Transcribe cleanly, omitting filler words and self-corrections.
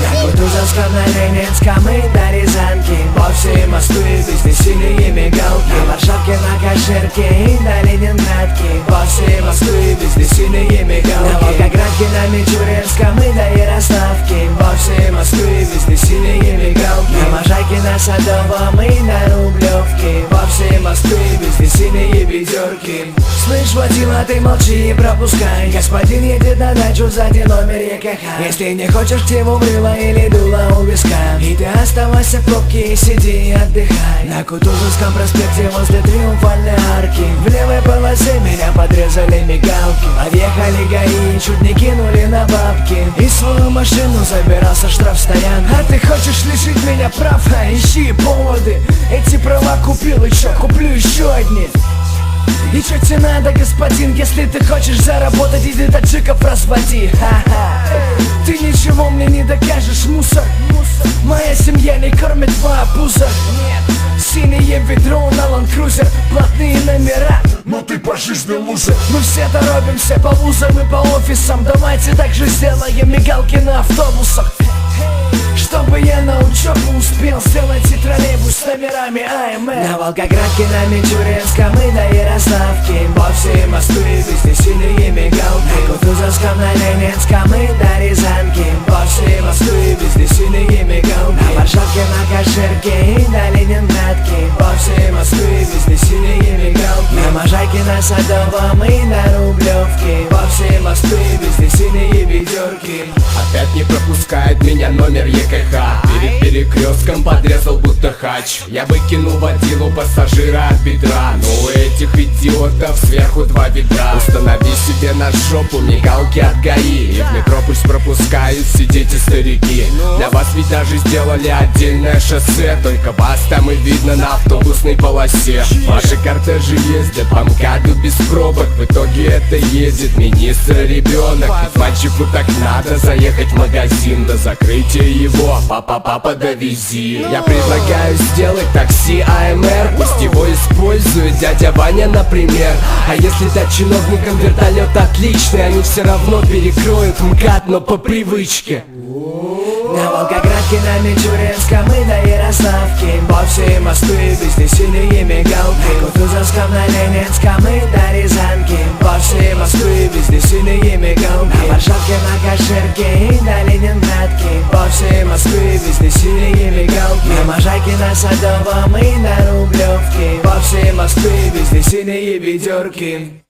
На Кутузовском, на Ленинском и до Рязанки, по всей Москве везде синие мигалки. На Варшавке, на Каширке и до Ленинградки, по всей Москве везде синие мигалки. На Волгоградке, на Мичуринском и до Ярославки, по всей Москве везде синие мигалки. На Можайке, на Садовом и на Рублевке, по всей Москве везде синие ведерки. Слышь, водила, ты молчи и пропускай, господин едет на дачу, сзади номер ЕКХ. Если не хочешь, к тему брыла или дула у виска, и ты оставайся в пробке и сиди и отдыхай. На Кутузовском проспекте возле Триумфальной арки, в левой полосе меня подрезали мигалки. Подъехали ГАИ, чуть не кинули на бабки, и свою машину забирался штрафстоянки. А ты хочешь лишить меня прав? Ищи поводы. Эти права купил и чё, куплю еще одни. И чё тебе надо, господин, если ты хочешь заработать, иди таджиков разводи. Ха-ха. Ты ничего мне не докажешь, мусор. Моя семья не кормит твоя пузо. Синее ведро на ландкрузер, платные номера, но ты по жизни лузер. Мы все торопимся по вузам и по офисам, давайте так же сделаем мигалки на автобусах. Чтобы я на учебу успел, сделайте троллейбус с номерами АМР. На Волгоградке, на Мичуринском и до Ярославки, по всей Москве везде синие мигалки. На Кутузовском, на Ленинском и до Рязанки, по всей Москве везде синие мигалки. На Варшавке, на Каширке и до Ленинградки, по всей Москве везде синие мигалки. На Можайке, на Садовом и на Рублевке, по всей Москве везде синие ведерки. Опять не пропускает меня номер ЕКХ, перед перекрестком подрезал будто хач. Я выкинул водилу пассажира от бедра, но у этих идиотов сверху два ведра. Установи себе на жопу мигалки от ГАИ, и в метро пусть пропускают, сидите старики. Для вас ведь даже сделали отдельное шоссе, только вас там и видно на автобусной полосе. Ваши кортежи ездят по МКАДу без пробок, в итоге это едет министр ребенок. Ведь мальчику так надо заехать в магазин до закрытия его. Папа, довези. Я предлагаю сделать такси АМР, пусть его использует дядя Ваня, например. А если дать чиновникам вертолет отличный, они все равно перекроют МКАД, но по привычке. На Волгоградке, на Мичуринском и до Ярославки, по всей Москве везде синие мигалки. На Кутузовском, на Ленинском и до Рязанки, по всей Москве везде синие мигалки. На Варшавке, на Каширке и до Ленинградки, по всей Москве везде синие мигалки. На Можайке, на Садовом и на Рублевке, по всей Москве везде синие ведерки.